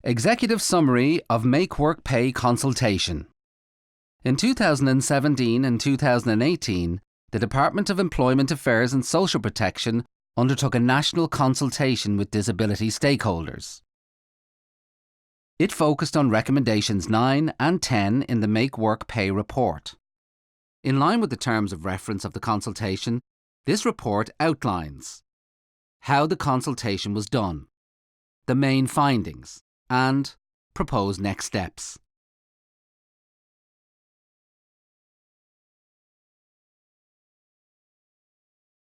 Executive Summary of Make Work Pay Consultation. In 2017 and 2018, the Department of Employment Affairs and Social Protection undertook a national consultation with disability stakeholders. It focused on recommendations 9 and 10 in the Make Work Pay report. In line with the terms of reference of the consultation, this report outlines how the consultation was done, the main findings, and proposed next steps.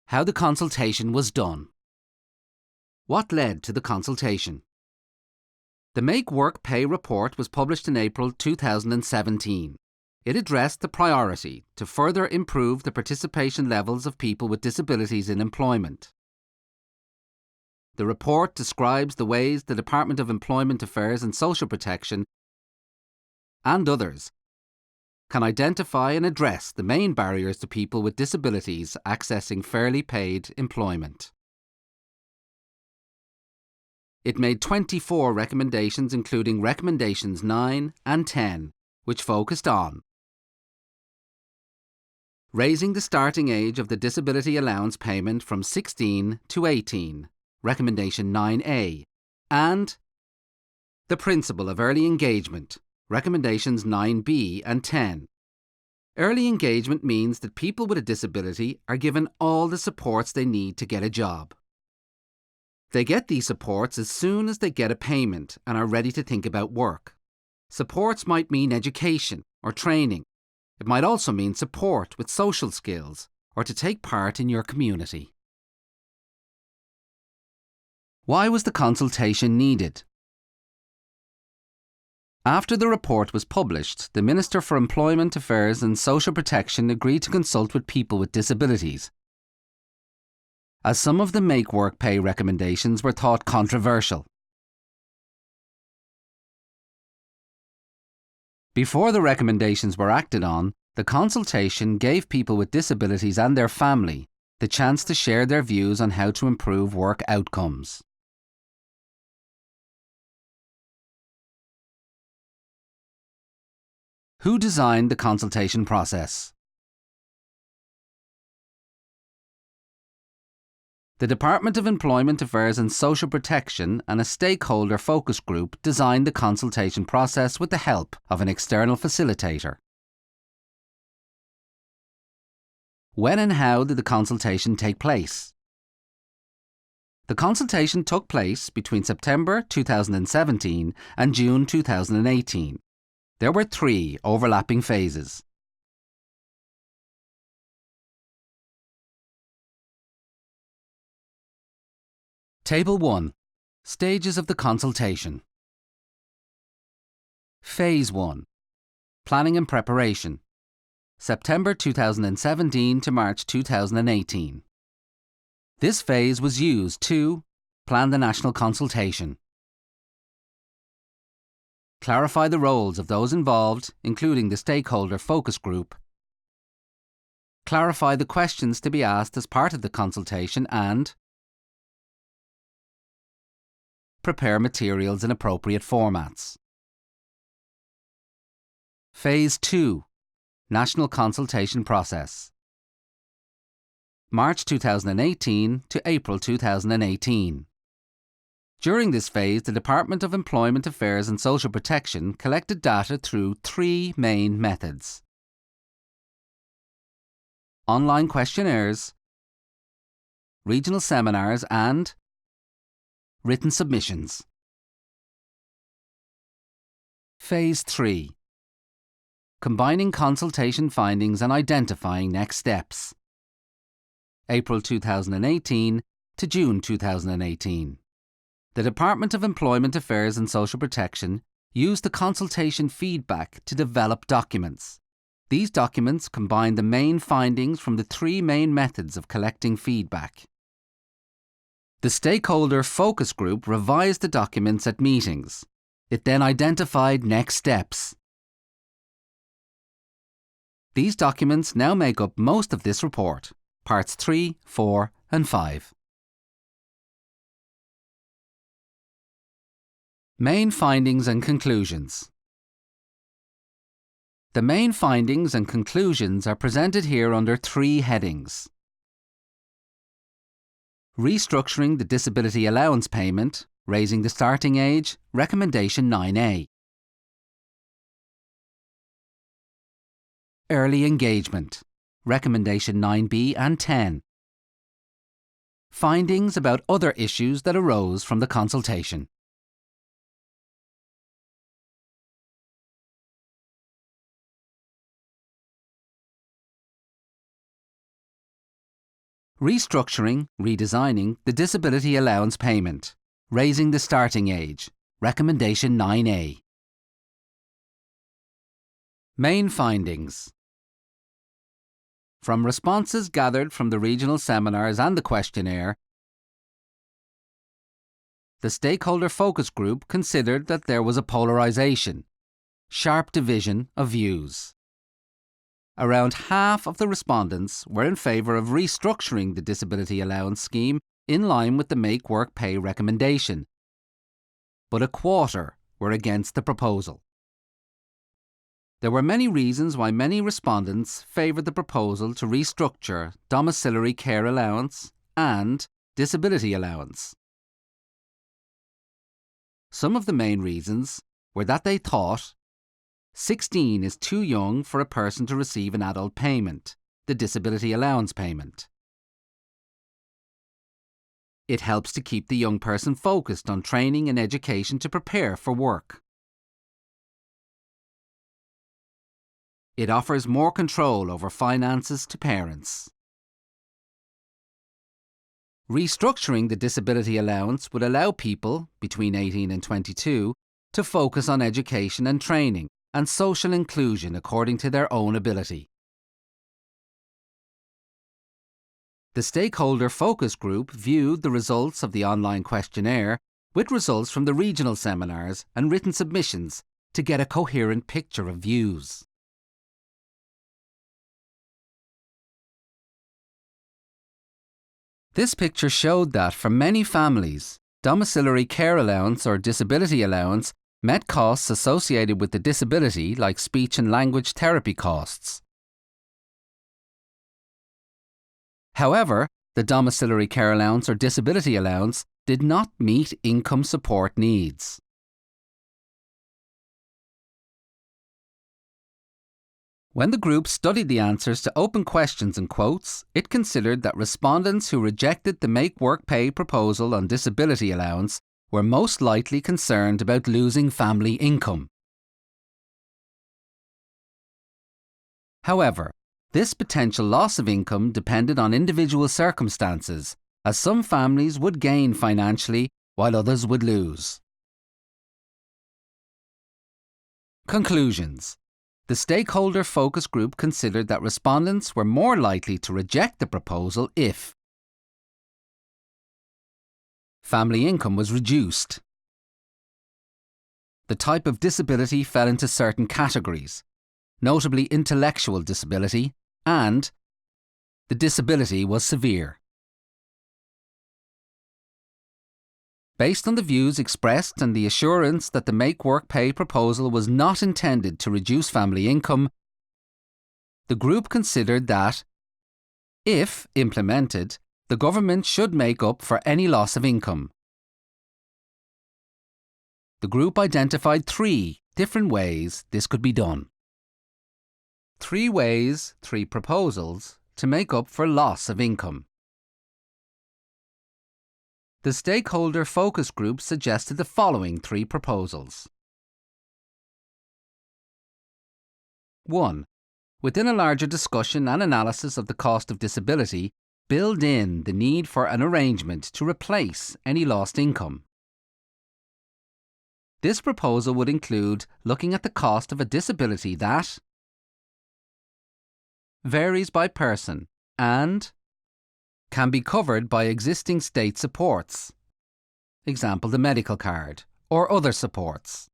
How the consultation was done. What led to the consultation? The Make Work Pay report was published in April 2017. It addressed the priority to further improve the participation levels of people with disabilities in employment. The report describes the ways the Department of Employment Affairs and Social Protection and others can identify and address the main barriers to people with disabilities accessing fairly paid employment. It made 24 recommendations, including recommendations 9 and 10, which focused on raising the starting age of the disability allowance payment from 16 to 18, Recommendation 9A, and the principle of early engagement, Recommendations 9B and 10. Early engagement means that people with a disability are given all the supports they need to get a job. They get these supports as soon as they get a payment and are ready to think about work. Supports might mean education or training. It might also mean support with social skills or to take part in your community. Why was the consultation needed? After the report was published, the Minister for Employment Affairs and Social Protection agreed to consult with people with disabilities, as some of the Make Work Pay recommendations were thought controversial. Before the recommendations were acted on, the consultation gave people with disabilities and their family the chance to share their views on how to improve work outcomes. Who designed the consultation process? The Department of Employment Affairs and Social Protection and a stakeholder focus group designed the consultation process with the help of an external facilitator. When and how did the consultation take place? The consultation took place between September 2017 and June 2018. There were 3 overlapping phases. Table 1. Stages of the consultation. Phase 1. Planning and preparation. September 2017 to March 2018. This phase was used to plan the national consultation, clarify the roles of those involved, including the stakeholder focus group, clarify the questions to be asked as part of the consultation, and prepare materials in appropriate formats. Phase 2. National Consultation Process. March 2018 to April 2018. During this phase, the Department of Employment Affairs and Social Protection collected data through 3 main methods: online questionnaires, regional seminars, and written submissions. Phase 3. Combining consultation findings and identifying next steps. April 2018 to June 2018. The Department of Employment Affairs and Social Protection used the consultation feedback to develop documents. These documents combine the main findings from the 3 main methods of collecting feedback. The stakeholder focus group revised the documents at meetings. It then identified next steps. These documents now make up most of this report, parts 3, 4 and 5. Main findings and conclusions. The main findings and conclusions are presented here under 3 headings. Restructuring the disability allowance payment, raising the starting age, recommendation 9A. Early engagement, recommendation 9B and 10. Findings about other issues that arose from the consultation. Restructuring, redesigning the disability allowance payment, raising the starting age, recommendation 9A. Main findings. From responses gathered from the regional seminars and the questionnaire, the stakeholder focus group considered that there was a polarisation, sharp division of views. Around half of the respondents were in favour of restructuring the disability allowance scheme in line with the Make Work Pay recommendation, but a quarter were against the proposal. There were many reasons why many respondents favoured the proposal to restructure domiciliary care allowance and disability allowance. Some of the main reasons were that they thought 16 is too young for a person to receive an adult payment, the disability allowance payment. It helps to keep the young person focused on training and education to prepare for work. It offers more control over finances to parents. Restructuring the disability allowance would allow people between 18 and 22 to focus on education and training and social inclusion according to their own ability. The stakeholder focus group viewed the results of the online questionnaire with results from the regional seminars and written submissions to get a coherent picture of views. This picture showed that for many families, domiciliary care allowance or disability allowance met costs associated with the disability like speech and language therapy costs. However, the domiciliary care allowance or disability allowance did not meet income support needs. When the group studied the answers to open questions and quotes, it considered that respondents who rejected the Make Work Pay proposal on disability allowance were most likely concerned about losing family income. However, this potential loss of income depended on individual circumstances, as some families would gain financially while others would lose. Conclusions. The stakeholder focus group considered that respondents were more likely to reject the proposal if family income was reduced, the type of disability fell into certain categories, notably intellectual disability, and the disability was severe. Based on the views expressed and the assurance that the Make Work Pay proposal was not intended to reduce family income, the group considered that, if implemented, the government should make up for any loss of income. The group identified 3 different ways this could be done. 3 ways, 3 proposals to make up for loss of income. The stakeholder focus group suggested the following 3 proposals. 1. Within a larger discussion and analysis of the cost of disability, build in the need for an arrangement to replace any lost income. This proposal would include looking at the cost of a disability that varies by person and can be covered by existing state supports, example the medical card, or other supports.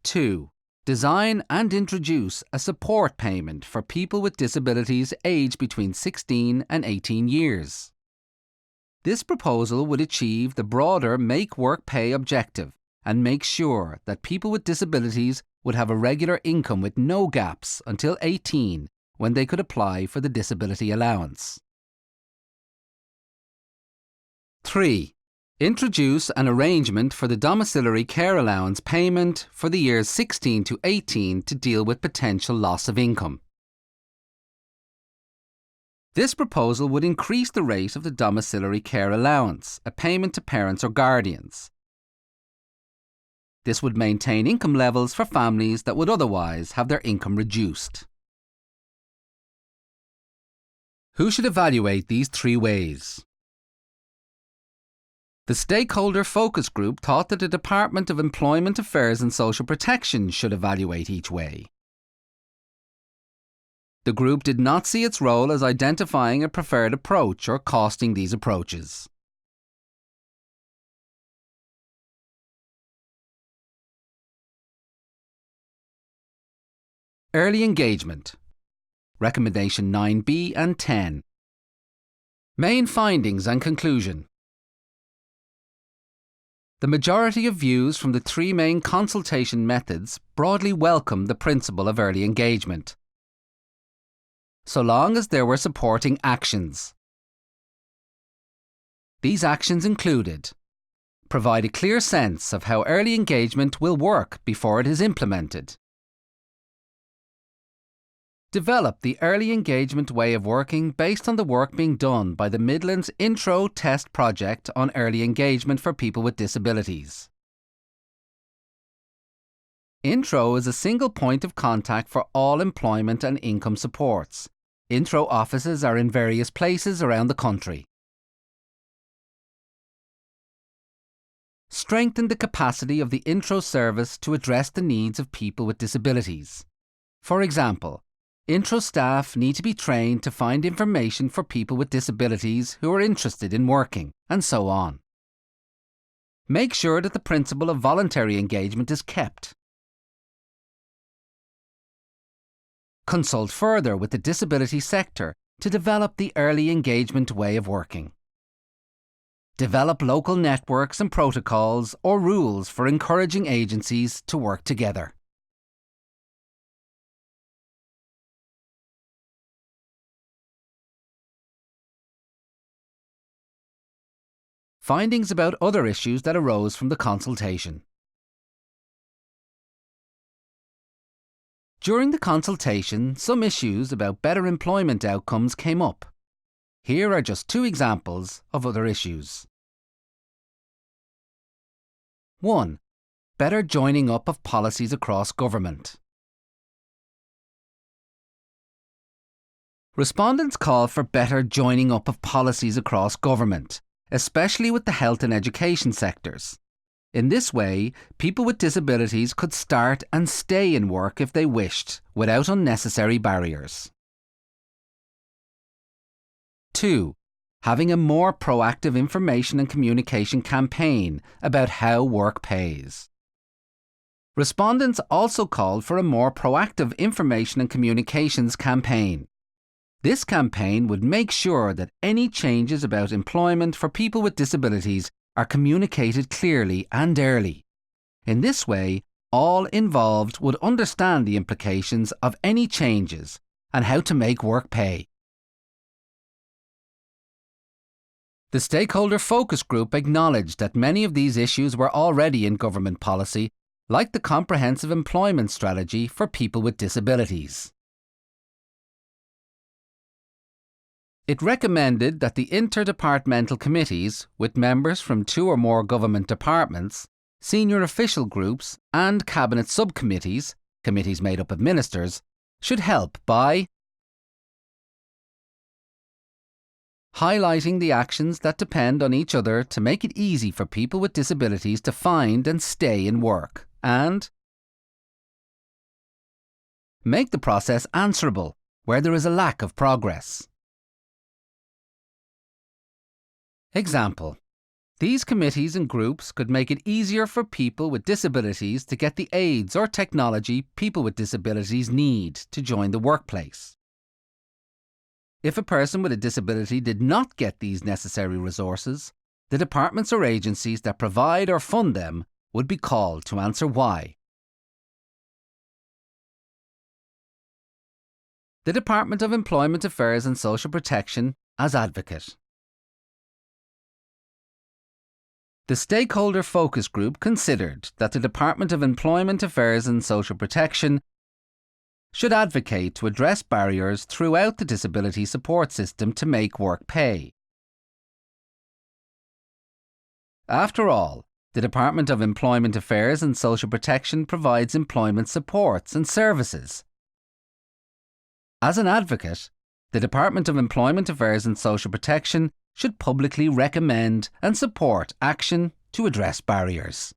2. Design and introduce a support payment for people with disabilities aged between 16 and 18 years. This proposal would achieve the broader Make Work Pay objective and make sure that people with disabilities would have a regular income with no gaps until 18, when they could apply for the disability allowance. 3. Introduce an arrangement for the domiciliary care allowance payment for the years 16 to 18 to deal with potential loss of income. This proposal would increase the rate of the domiciliary care allowance, a payment to parents or guardians. This would maintain income levels for families that would otherwise have their income reduced. Who should evaluate these 3 ways? The stakeholder focus group thought that the Department of Employment Affairs and Social Protection should evaluate each way. The group did not see its role as identifying a preferred approach or costing these approaches. Early engagement. Recommendation 9B and 10. Main findings and conclusion. The majority of views from the 3 main consultation methods broadly welcome the principle of early engagement, so long as there were supporting actions. These actions included: provide a clear sense of how early engagement will work before it is implemented. Develop the early engagement way of working based on the work being done by the Midlands Intro Test Project on early engagement for people with disabilities. Intro is a single point of contact for all employment and income supports. Intro offices are in various places around the country. Strengthen the capacity of the Intro service to address the needs of people with disabilities. For example, Intro staff need to be trained to find information for people with disabilities who are interested in working, and so on. Make sure that the principle of voluntary engagement is kept. Consult further with the disability sector to develop the early engagement way of working. Develop local networks and protocols or rules for encouraging agencies to work together. Findings about other issues that arose from the consultation. During the consultation, some issues about better employment outcomes came up. Here are just 2 examples of other issues. 1. Better joining up of policies across government. Respondents call for better joining up of policies across government, especially with the health and education sectors. In this way, people with disabilities could start and stay in work if they wished, without unnecessary barriers. 2. Having a more proactive information and communication campaign about how work pays. Respondents also called for a more proactive information and communications campaign. This campaign would make sure that any changes about employment for people with disabilities are communicated clearly and early. In this way, all involved would understand the implications of any changes and how to make work pay. The stakeholder focus group acknowledged that many of these issues were already in government policy, like the Comprehensive Employment Strategy for People with Disabilities. It recommended that the interdepartmental committees, with members from 2 or more government departments, senior official groups and cabinet subcommittees, committees made up of ministers, should help by highlighting the actions that depend on each other to make it easy for people with disabilities to find and stay in work, and make the process answerable where there is a lack of progress. Example: these committees and groups could make it easier for people with disabilities to get the aids or technology people with disabilities need to join the workplace. If a person with a disability did not get these necessary resources, the departments or agencies that provide or fund them would be called to answer why. The Department of Employment Affairs and Social Protection as advocate. The stakeholder focus group considered that the Department of Employment Affairs and Social Protection should advocate to address barriers throughout the disability support system to make work pay. After all, the Department of Employment Affairs and Social Protection provides employment supports and services. As an advocate, the Department of Employment Affairs and Social Protection should publicly recommend and support action to address barriers.